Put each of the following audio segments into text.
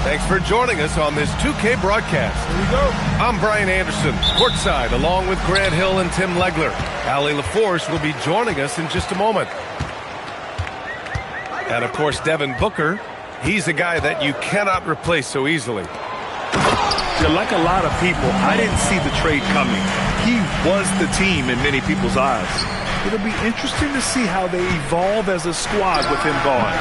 Thanks for joining us on this 2K broadcast. Here we go. I'm Brian Anderson, courtside, along with Grant Hill and Tim Legler. Allie LaForce will be joining us in just a moment. And, of course, Devin Booker. He's a guy that you cannot replace so easily. Like a lot of people, I didn't see the trade coming. He was the team in many people's eyes. It'll be interesting to see how they evolve as a squad with him gone.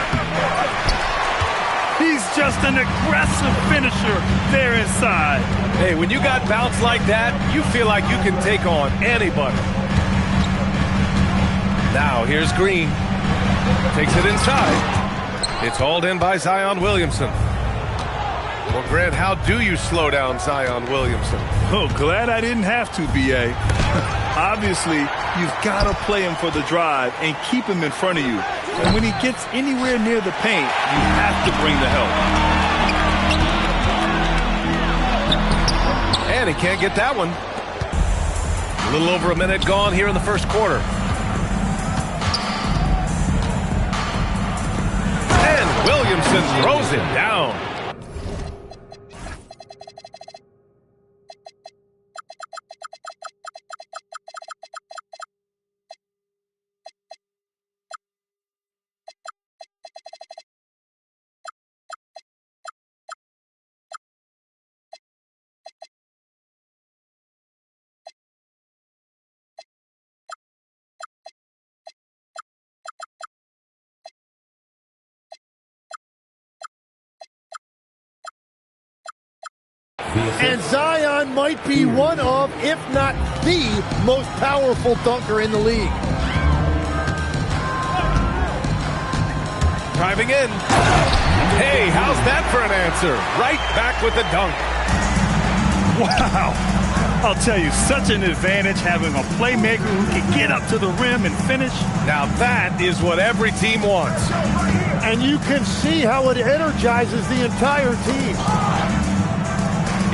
He's just an aggressive finisher there inside. Hey, when you got bounce like that, you feel like you can take on anybody. Now, here's Green. Takes it inside. It's hauled in by Zion Williamson. Well, Grant, how do you slow down Zion Williamson? Oh, glad I didn't have to, B.A. Obviously, you've got to play him for the drive and keep him in front of you. And when he gets anywhere near the paint, you have to bring the help. And he can't get that one. A little over a minute gone here in the first quarter. And Williamson throws it down. And Zion might be one of, if not the, most powerful dunker in the league. Driving in. Hey, how's that for an answer? Right back with the dunk. Wow. I'll tell you, such an advantage having a playmaker who can get up to the rim and finish. Now that is what every team wants. And you can see how it energizes the entire team.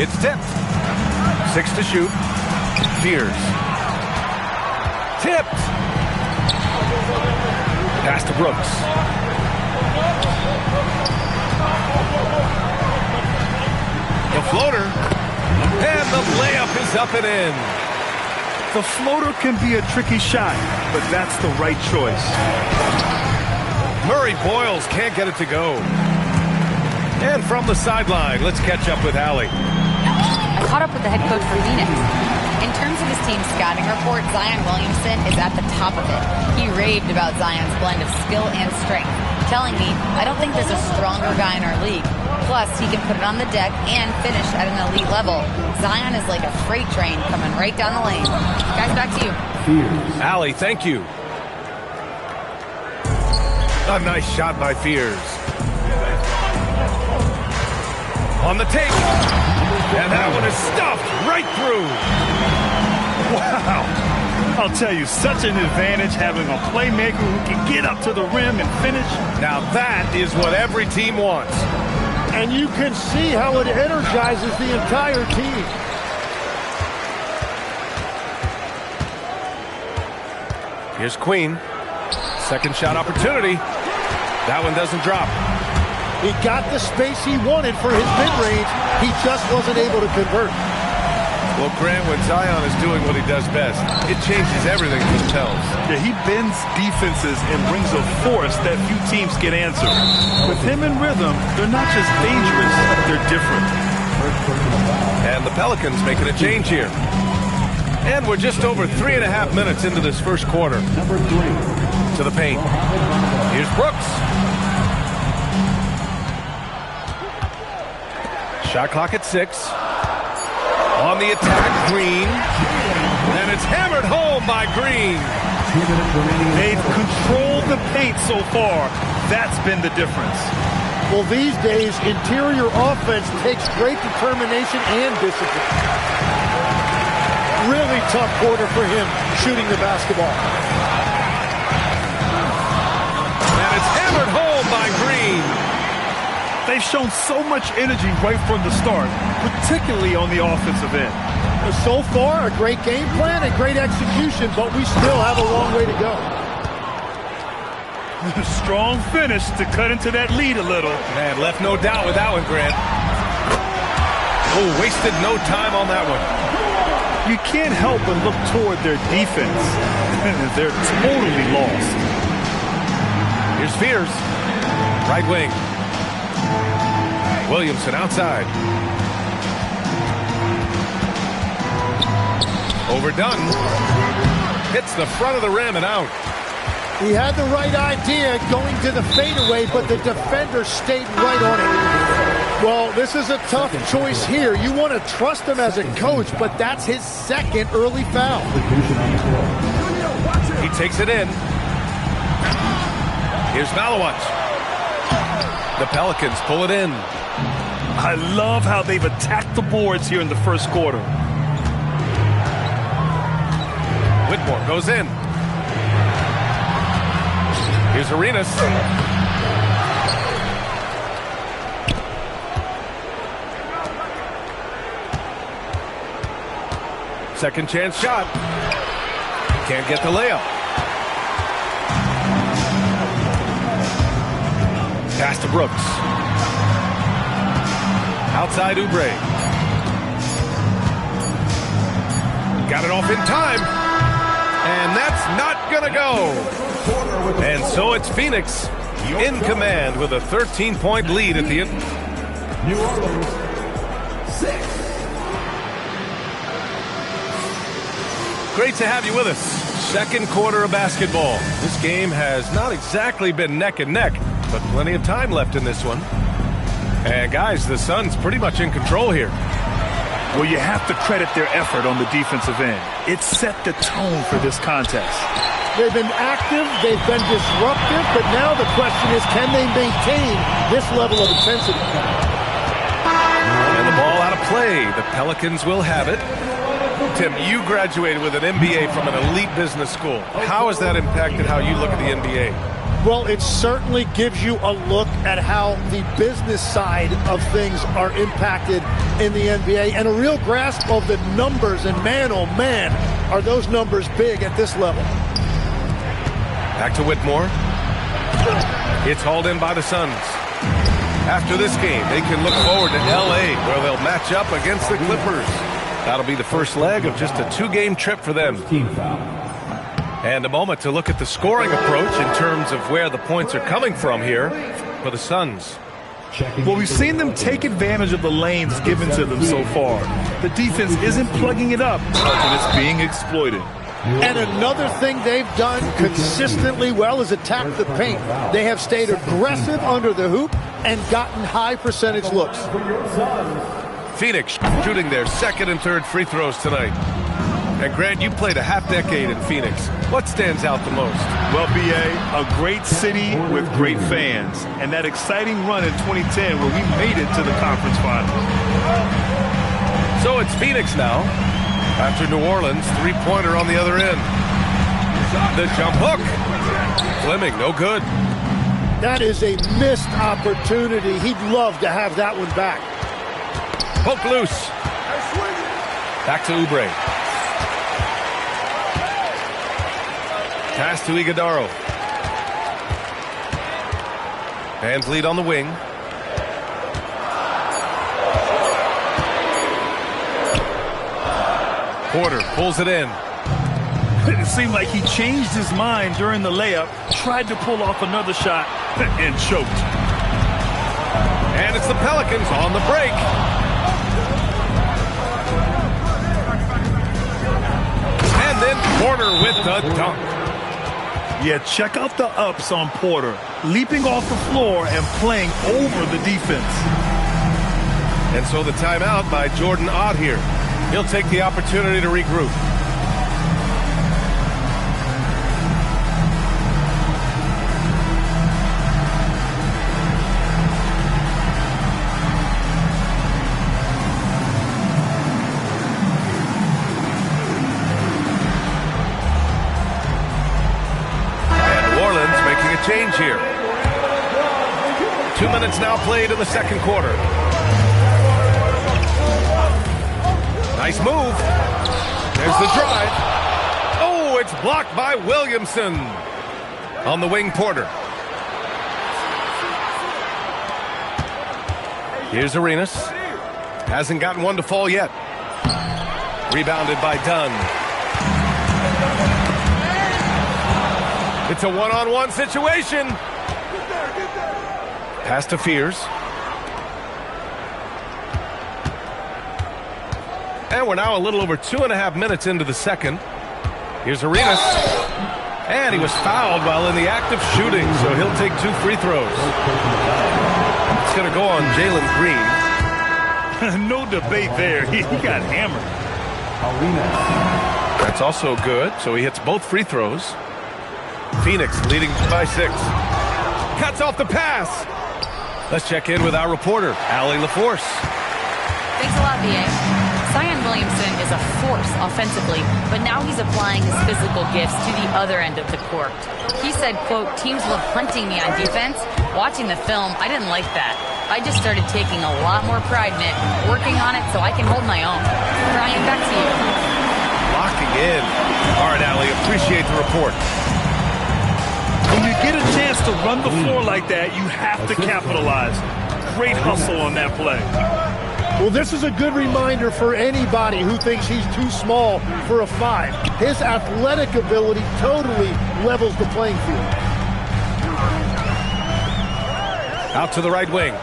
It's tipped. 6 to shoot. Fears. Tipped. Pass to Brooks. The floater. And the layup is up and in. The floater can be a tricky shot, but that's the right choice. Murray Boyles can't get it to go. And from the sideline, let's catch up with Allie. I caught up with the head coach for Phoenix. In terms of his team's scouting report, Zion Williamson is at the top of it. He raved about Zion's blend of skill and strength, telling me, I don't think there's a stronger guy in our league. Plus, he can put it on the deck and finish at an elite level. Zion is like a freight train coming right down the lane. Guys, back to you. Allie, thank you. A nice shot by Fears. On the take. And that one is stuffed right through. Wow. I'll tell you, such an advantage having a playmaker who can get up to the rim and finish. Now that is what every team wants. And you can see how it energizes the entire team. Here's Queen. Second shot opportunity. That one doesn't drop. He got the space he wanted for his mid-range. He just wasn't able to convert. Well, Grant, when Zion is doing what he does best, it changes everything for the Pels. Yeah, he bends defenses and brings a force that few teams can answer. With him in rhythm, they're not just dangerous, they're different. And the Pelicans making a change here. And we're just over 3.5 minutes into this first quarter. To the paint. Here's Brooks. Shot clock at 6. On the attack, Green. And it's hammered home by Green. They've controlled the paint so far. That's been the difference. Well, these days, interior offense takes great determination and discipline. Really tough quarter for him shooting the basketball. And it's hammered home by Green. They've shown so much energy right from the start, particularly on the offensive end. So far, a great game plan and great execution, but we still have a long way to go. Strong finish to cut into that lead a little. Man, left no doubt with that one, Grant. Oh, wasted no time on that one. You can't help but look toward their defense. They're totally lost. Here's Fears. Right wing. Williamson outside. Overdone. Hits the front of the rim and out. He had the right idea going to the fadeaway, but the defender stayed right on it. Well, this is a tough choice here. You want to trust him as a coach, but that's his second early foul. He takes it in. Here's Malawat. The Pelicans pull it in. I love how they've attacked the boards here in the first quarter. Whitmore goes in. Here's Arenas. Second chance shot. Can't get the layup. Pass to Brooks. Outside Oubre. Got it off in time. And that's not going to go. And so it's Phoenix in command with a 13-point lead at the end. New Orleans, 6. Great to have you with us. Second quarter of basketball. This game has not exactly been neck and neck, but plenty of time left in this one. And guys, the Suns pretty much in control here. Well, you have to credit their effort on the defensive end. It set the tone for this contest. They've been active, they've been disruptive, but now the question is, can they maintain this level of intensity? And the ball out of play. The Pelicans will have it. Tim, you graduated with an MBA from an elite business school. How has that impacted how you look at the NBA? Well, it certainly gives you a look at how the business side of things are impacted in the NBA and a real grasp of the numbers. And man, oh man, are those numbers big at this level. Back to Whitmore. It's hauled in by the Suns. After this game, they can look forward to L.A., where they'll match up against the Clippers. That'll be the first leg of just a 2-game trip for them. And a moment to look at the scoring approach in terms of where the points are coming from here for the Suns. Well, we've seen them take advantage of the lanes given to them so far. The defense isn't plugging it up, and it's being exploited. And another thing they've done consistently well is attack the paint. They have stayed aggressive under the hoop and gotten high percentage looks. Phoenix shooting their second and third free throws tonight. And Grant, you played a half-decade in Phoenix. What stands out the most? Well, B.A., a great city with great fans. And that exciting run in 2010 where we made it to the conference finals. So it's Phoenix now. After New Orleans, three-pointer on the other end. The jump hook. Fleming, no good. That is a missed opportunity. He'd love to have that one back. Poke loose. Back to Oubre. Pass to Iguodaro. Fans lead on the wing. Porter pulls it in. It seemed like he changed his mind during the layup, tried to pull off another shot, and choked. And it's the Pelicans on the break. And then Porter with the dunk. Yeah, check out the ups on Porter. Leaping off the floor and playing over the defense. And so the timeout by Jordan Ott here. He'll take the opportunity to regroup. And New Orleans making a change here. 2 minutes now played in the second quarter. Nice move. There's the drive. Oh, it's blocked by Williamson. On the wing, Porter. Here's Arenas. Hasn't gotten one to fall yet. Rebounded by Dunn. It's a one-on-one situation. Pass to Fears. And we're now a little over 2.5 minutes into the second. Here's Arenas. And he was fouled while in the act of shooting, so he'll take 2 free throws. It's going to go on Jalen Green. No debate there. He got hammered. That's also good, so he hits both free throws. Phoenix leading by 6. Cuts off the pass. Let's check in with our reporter, Allie LaForce. Thanks a lot, B.A. Zion Williamson is a force offensively, but now he's applying his physical gifts to the other end of the court. He said, quote, teams love hunting me on defense. Watching the film, I didn't like that. I just started taking a lot more pride in it, working on it so I can hold my own. Brian, back to you. Locking in. All right, Allie, appreciate the report. When you get a chance to run the floor like that, you have to capitalize. Great hustle on that play. Well, this is a good reminder for anybody who thinks he's too small for a 5. His athletic ability totally levels the playing field. Out to the right wing.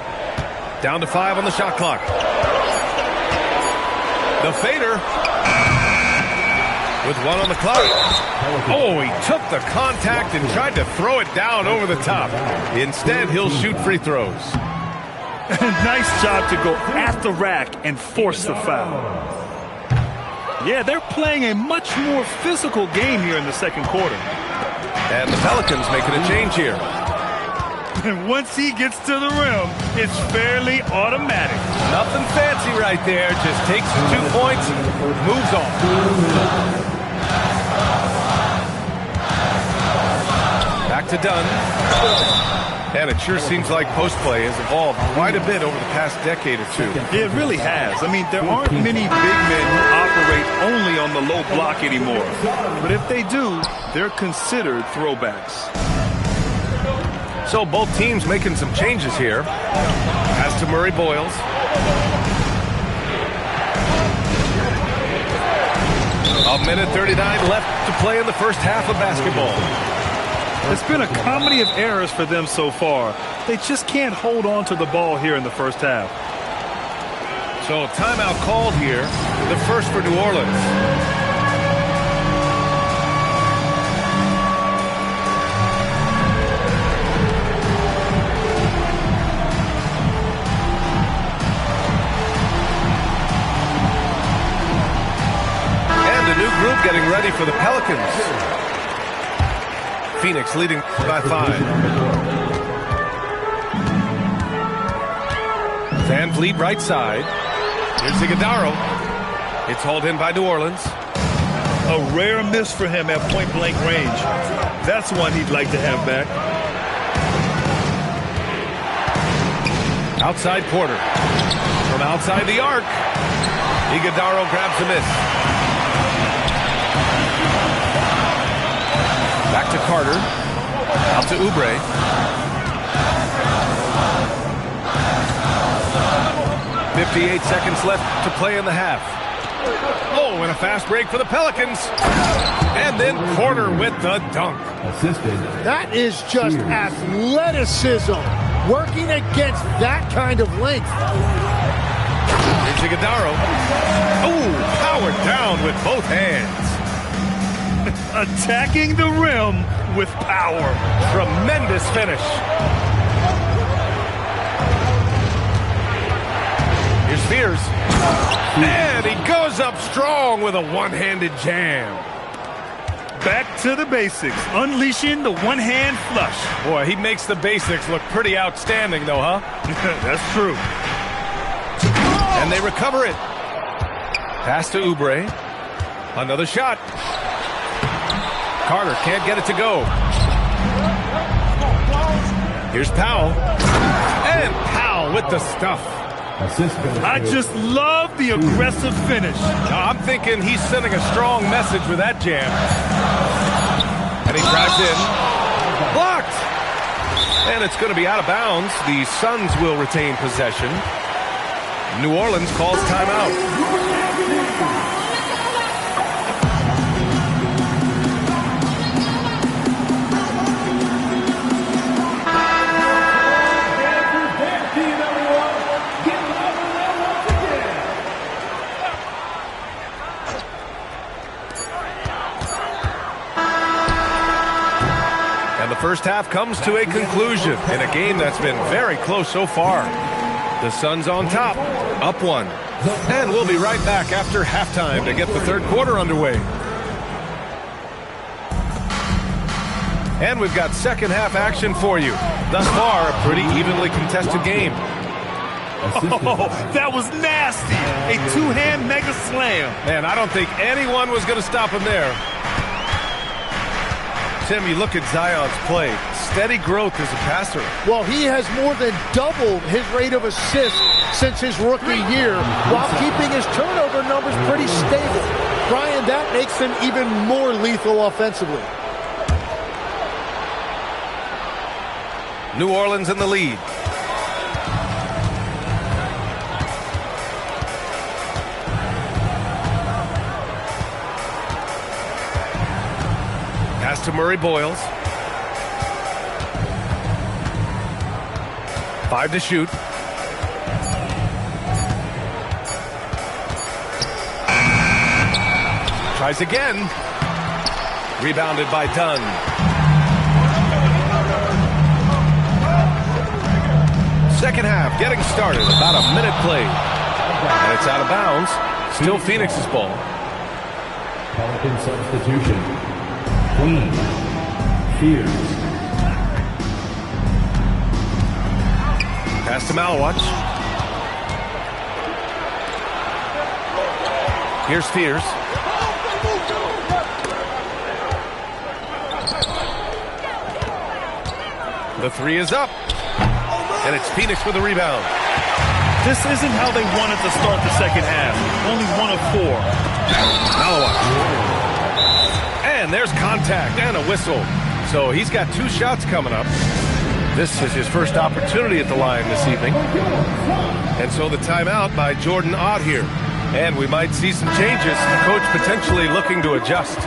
Down to 5 on the shot clock. The fader. With 1 on the clock. Oh, he took the contact and tried to throw it down over the top. Instead, he'll shoot free throws. Nice job to go at the rack and force the foul. Yeah, they're playing a much more physical game here in the second quarter. And the Pelicans making a change here. And once he gets to the rim, it's fairly automatic. Nothing fancy right there. Just takes 2 points and moves on. Back to Dunn. And it sure seems like post play has evolved quite a bit over the past decade or 2. It really has. I mean, there aren't many big men who operate only on the low block anymore. But if they do, they're considered throwbacks. So both teams making some changes here. Pass to Murray Boyles. A minute 39 left to play in the first half of basketball. It's been a comedy of errors for them so far. They just can't hold on to the ball here in the first half. So timeout called here, the first for New Orleans. And a new group getting ready for the Pelicans. Phoenix leading by 5. Van Vliet right side. Here's Iguodala. It's hauled in by New Orleans. A rare miss for him at point-blank range. That's one he'd like to have back. Outside Porter. From outside the arc. Iguodala grabs the miss. Back to Carter. Out to Oubre. .58 seconds left to play in the half. Oh, and a fast break for the Pelicans. And then Porter with the dunk. That is just athleticism. Working against that kind of length. Here's Iguodala. Oh, powered down with both hands. Attacking the rim with power. Tremendous finish. Here's Fears. And he goes up strong with a one-handed jam. Back to the basics. Unleashing the one-hand flush. Boy, he makes the basics look pretty outstanding, though, huh? That's true. And they recover it. Pass to Oubre. Another shot. Carter can't get it to go. Here's Powell. And Powell with the stuff. I just love the aggressive finish. I'm thinking he's sending a strong message with that jam. And he drives in. Blocked. And it's going to be out of bounds. The Suns will retain possession. New Orleans calls timeout. And the first half comes to a conclusion in a game that's been very close so far. The Suns on top, up one. And we'll be right back after halftime to get the third quarter underway. And we've got second half action for you. Thus far, a pretty evenly contested game. Oh, that was nasty. A two-hand mega slam. Man, I don't think anyone was going to stop him there. Tim, you look at Zion's play. Steady growth as a passer. Well, he has more than doubled his rate of assists since his rookie year while keeping his turnover numbers pretty stable. Brian, that makes him even more lethal offensively. New Orleans in the lead. Pass to Murray Boyles. 5 to shoot. Tries again. Rebounded by Dunn. Second half getting started. About a minute played. And it's out of bounds. Still Phoenix's ball. Pelican substitution. Queen. Fears. Pass to Malawach. Here's Fears. The three is up. And it's Phoenix with the rebound. This isn't how they wanted to start the second half. Only 1 of 4. Malawach. And there's contact and a whistle. So he's got 2 shots coming up. This is his first opportunity at the line this evening. And so the timeout by Jordan Ott here. And we might see some changes. The coach potentially looking to adjust.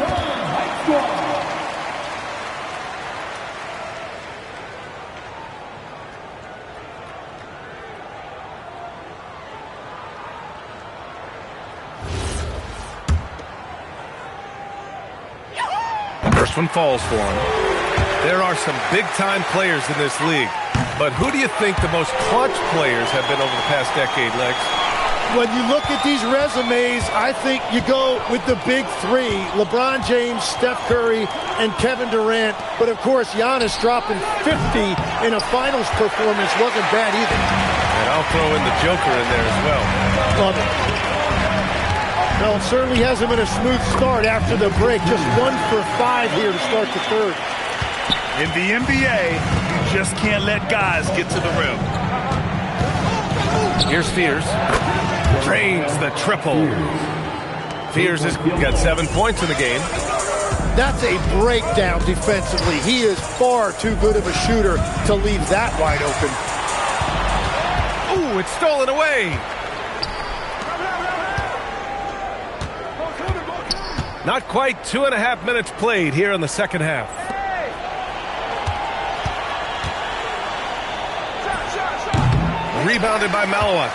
First one falls for him. There are some big-time players in this league. But who do you think the most clutch players have been over the past decade, Legs? When you look at these resumes, I think you go with the big 3. LeBron James, Steph Curry, and Kevin Durant. But, of course, Giannis dropping 50 in a finals performance wasn't bad either. And I'll throw in the Joker in there as well. Love it. Well, it certainly hasn't been a smooth start after the break. Just 1 for 5 here to start the third. In the NBA, you just can't let guys get to the rim. Here's Fears. Drains the triple. Fears has got 7 points in the game. That's a breakdown defensively. He is far too good of a shooter to leave that wide open. Ooh, it's stolen away. Not quite 2.5 minutes played here in the second half. Rebounded by Malawach.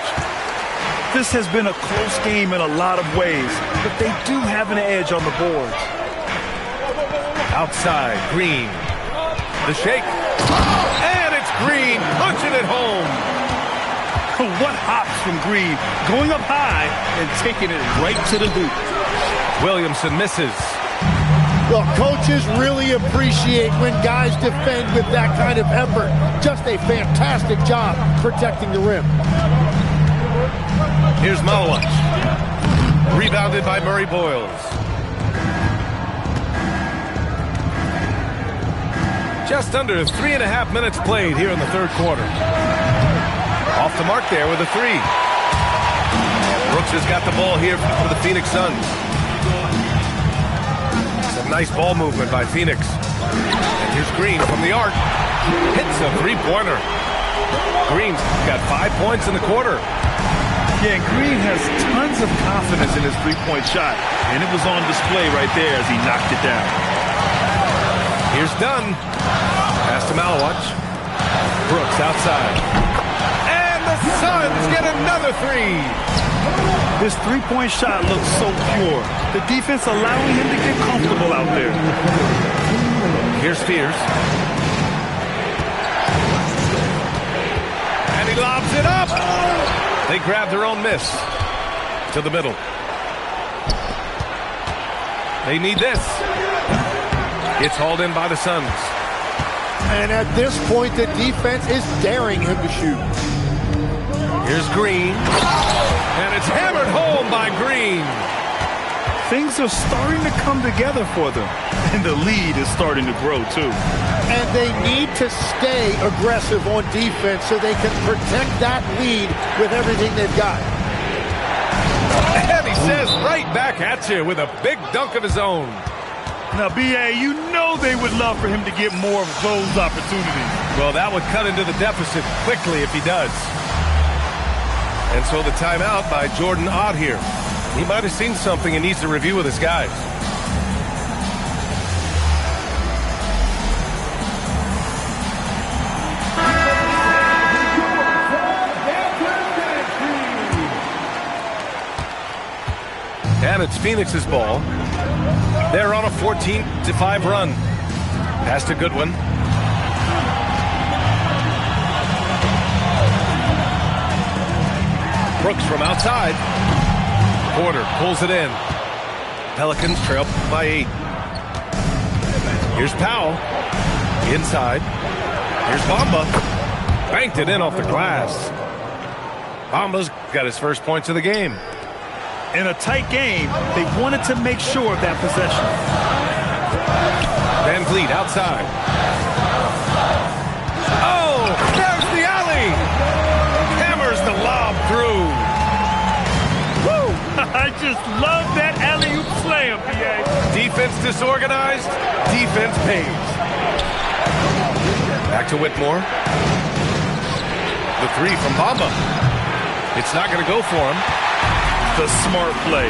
This has been a close game in a lot of ways, but they do have an edge on the boards. Outside, Green. The shake. And it's Green punching it home. What hops from Green, going up high and taking it right to the hoop. Williamson misses. Well, coaches really appreciate when guys defend with that kind of effort. Just a fantastic job protecting the rim. Here's Malawach. Rebounded by Murray Boyles. Just under 3.5 minutes played here in the third quarter. Off the mark there with a 3. Brooks has got the ball here for the Phoenix Suns. Some nice ball movement by Phoenix. And here's Green from the arc. Hits a 3-pointer. Green's got 5 points in the quarter. Yeah, and Green has tons of confidence in his three-point shot, and it was on display right there as he knocked it down. Here's Dunn. Pass to Malawach. Brooks outside. And the Suns get another three. His three-point shot looks so pure. The defense allowing him to get comfortable out there. Here's Spears. And he lobs it up. They grab their own miss. To the middle. They need this. It's hauled in by the Suns. And at this point, the defense is daring him to shoot. Here's Green. And it's hammered home by Green. Things are starting to come together for them. And the lead is starting to grow, too. And they need to stay aggressive on defense so they can protect that lead with everything they've got. And he says right back at you with a big dunk of his own. Now, B.A., you know they would love for him to get more of those opportunities. Well, that would cut into the deficit quickly if he does. And so the timeout by Jordan Ott here. He might have seen something and needs to review with his guys. And it's Phoenix's ball. They're on a 14-5 run. Pass to Goodwin. Brooks from outside. Porter pulls it in. Pelicans trail by 8. Here's Powell. Inside. Here's Bamba. Banked it in off the glass. Bamba's got his first points of the game. In a tight game, they wanted to make sure of that possession. Van Vliet outside. Oh, there's the alley. Hammers the lob through. Woo! I just love that alley-oop slam, B.A. Defense disorganized. Defense pays. Back to Whitmore. The three from Bamba. It's not going to go for him. The smart play.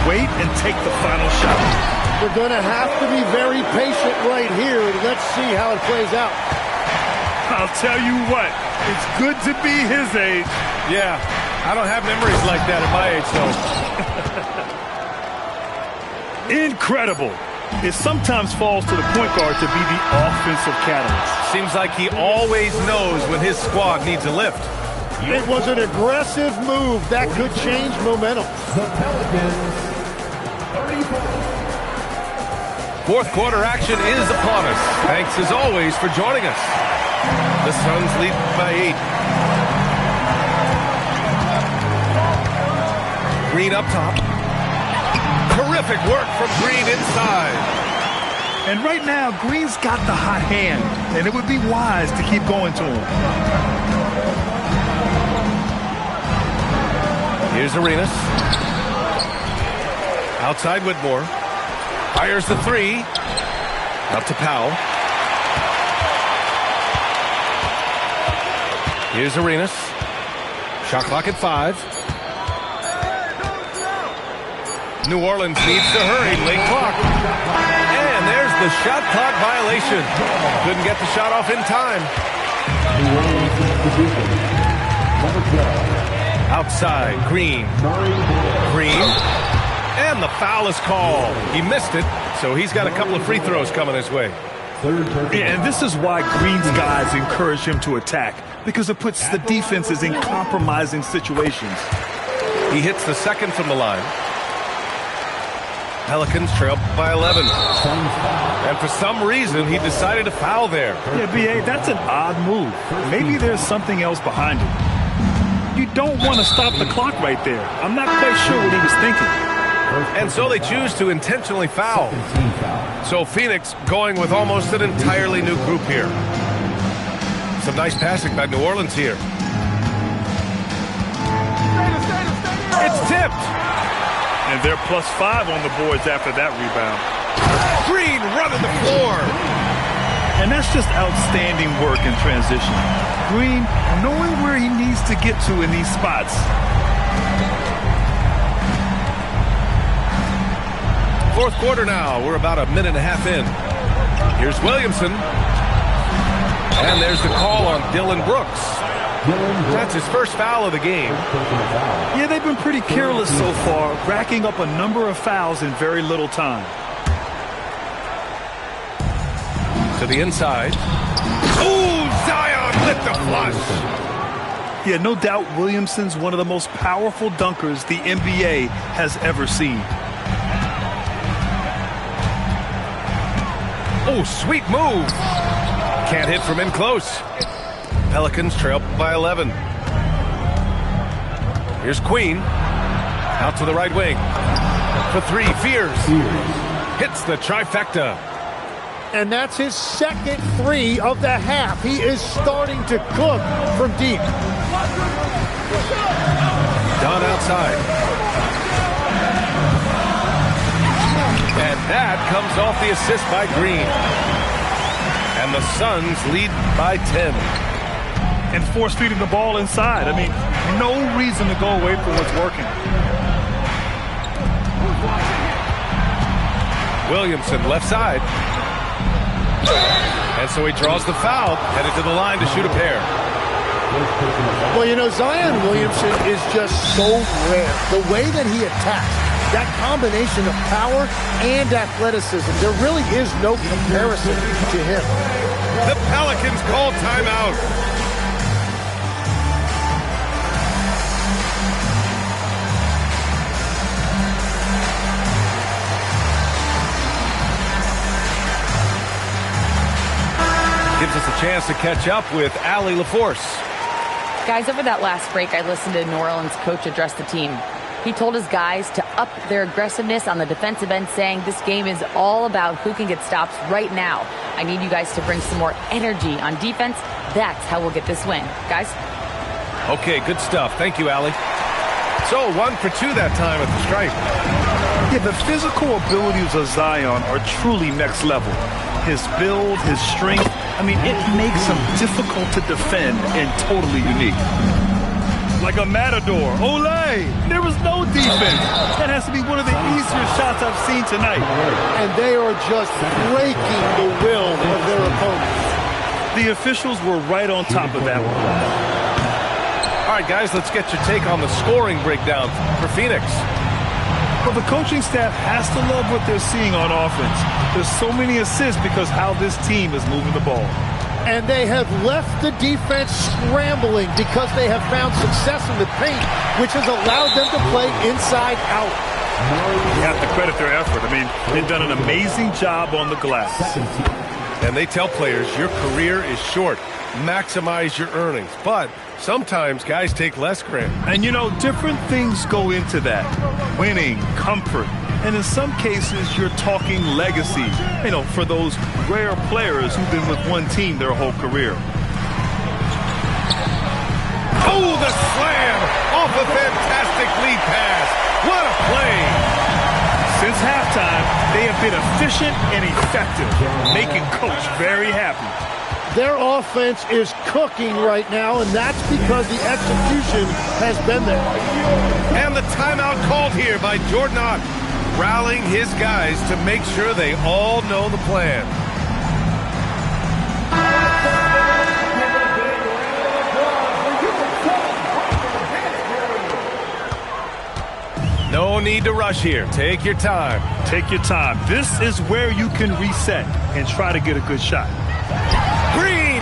Wait and take the final shot. We're going to have to be very patient right here. Let's see how it plays out. I'll tell you what, it's good to be his age. Yeah, I don't have memories like that at my age, though. Incredible. It sometimes falls to the point guard to be the offensive catalyst. Seems like he always knows when his squad needs a lift. It was an aggressive move that could change momentum. The Pelicans, 34. Fourth quarter action is upon us. Thanks as always for joining us. The Suns lead by 8. Green up top. Terrific work from Green inside. And right now, Green's got the hot hand, and it would be wise to keep going to him. Here's Arenas. Outside Whitmore. Fires the three. Up to Powell. Here's Arenas. Shot clock at 5. New Orleans needs to hurry. Late clock. And there's the shot clock violation. Couldn't get the shot off in time. New Orleans institution. Number 12. Outside, Green. Green. And the foul is called. He missed it, so he's got a couple of free throws coming his way. Yeah, and this is why Green's guys encourage him to attack, because it puts the defenses in compromising situations. He hits the second from the line. Pelicans trail by 11. And for some reason, he decided to foul there. Yeah, B.A., that's an odd move. Maybe there's something else behind it. You don't want to stop the clock right there. I'm not quite sure what he was thinking. And so they choose to intentionally foul. So Phoenix going with almost an entirely new group here. Some nice passing by New Orleans here. It's tipped. And they're +5 on the boards after that rebound. Green running the floor. And that's just outstanding work in transition. Green knowing where he needs to get to in these spots. Fourth quarter now. We're about a minute and a half in. Here's Williamson. And there's the call on Dylan Brooks. That's his first foul of the game. Yeah, they've been pretty careless so far, racking up a number of fouls in very little time. To the inside. Ooh, Zion with the flush. Yeah, no doubt Williamson's one of the most powerful dunkers the NBA has ever seen. Oh, sweet move. Can't hit from in close. Pelicans trail by 11. Here's Queen. Out to the right wing. For three, Fears. Hits the trifecta. And that's his second three of the half. He is starting to cook from deep. Dunn outside. And that comes off the assist by Green. And the Suns lead by 10. And force feeding the ball inside. I mean, no reason to go away from what's working. Williamson left side. And so he draws the foul, headed to the line to shoot a pair. Well, you know, Zion Williamson is just so rare. The way that he attacks, that combination of power and athleticism, there really is no comparison to him. The Pelicans call timeout. Gives us a chance to catch up with Allie LaForce. Guys, over that last break, I listened to New Orleans coach address the team. He told his guys to up their aggressiveness on the defensive end, saying this game is all about who can get stops right now. I need you guys to bring some more energy on defense. That's how we'll get this win. Guys? Okay, good stuff. Thank you, Allie. So 1 for 2 that time at the stripe. Yeah, the physical abilities of Zion are truly next level. His build, his strength, I mean, it makes him difficult to defend and totally unique. Like a matador. Olay! There was no defense. That has to be one of the easier shots I've seen tonight. And they are just breaking the will of their opponents. The officials were right on top of that one. All right, guys, let's get your take on the scoring breakdown for Phoenix. Well, the coaching staff has to love what they're seeing on offense. There's so many assists because how this team is moving the ball. And they have left the defense scrambling because they have found success in the paint, which has allowed them to play inside out. You have to credit their effort. I mean, they've done an amazing job on the glass. And they tell players, your career is short. Maximize your earnings. But sometimes guys take less credit. And, you know, different things go into that. Winning, comfort, and in some cases, you're talking legacy, you know, for those rare players who've been with one team their whole career. Oh, the slam off a fantastic lead pass. What a play. Since halftime, they have been efficient and effective, making Coach very happy. Their offense is cooking right now, and that's because the execution has been there. And the timeout called here by Jordan Ott, rallying his guys to make sure they all know the plan. No need to rush here. Take your time. Take your time. This is where you can reset and try to get a good shot. Green!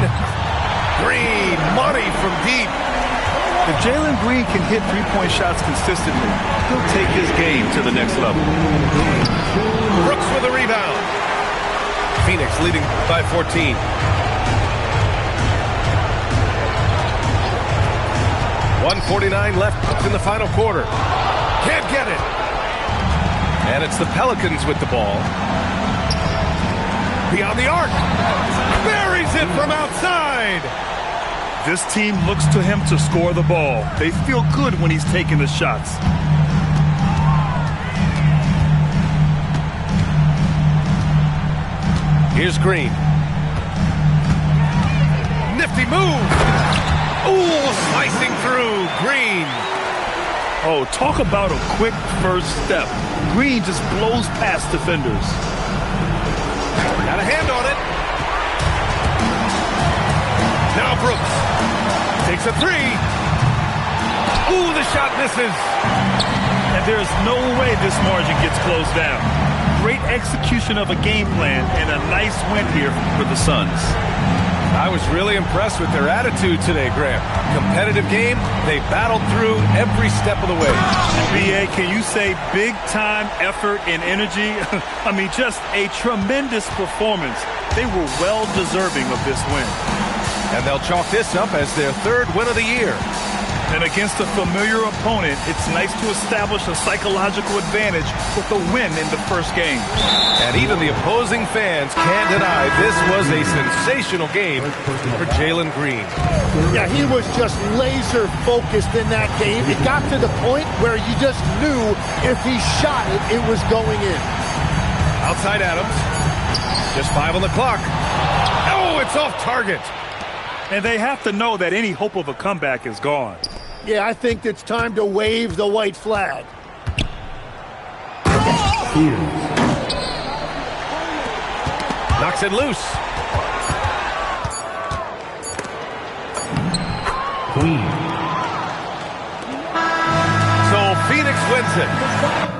Green, money from deep. If Jalen Green can hit three-point shots consistently, he'll take his game to the next level. Brooks with a rebound. Phoenix leading by 14. .149 left in the final quarter. Can't get it. And it's the Pelicans with the ball. Beyond the arc. Buries it from outside. This team looks to him to score the ball. They feel good when he's taking the shots. Here's Green. Nifty move. Ooh, slicing through. Green. Oh, talk about a quick first step. Green just blows past defenders. Got a hand on it. Now Brooks takes a three. Ooh, the shot misses. And there's no way this margin gets closed down. Great execution of a game plan and a nice win here for the Suns. I was really impressed with their attitude today, Graham. Competitive game, they battled through every step of the way. B.A., can you say big-time effort and energy? I mean, just a tremendous performance. They were well deserving of this win. And they'll chalk this up as their third win of the year. And against a familiar opponent, it's nice to establish a psychological advantage with a win in the first game. And even the opposing fans can't deny this was a sensational game for Jalen Green. Yeah, he was just laser focused in that game. It got to the point where you just knew if he shot it, it was going in. Outside Adams. Just 5 on the clock. Oh, it's off target. And they have to know that any hope of a comeback is gone. Yeah, I think it's time to wave the white flag. Knocks it loose. Green. So Phoenix wins it.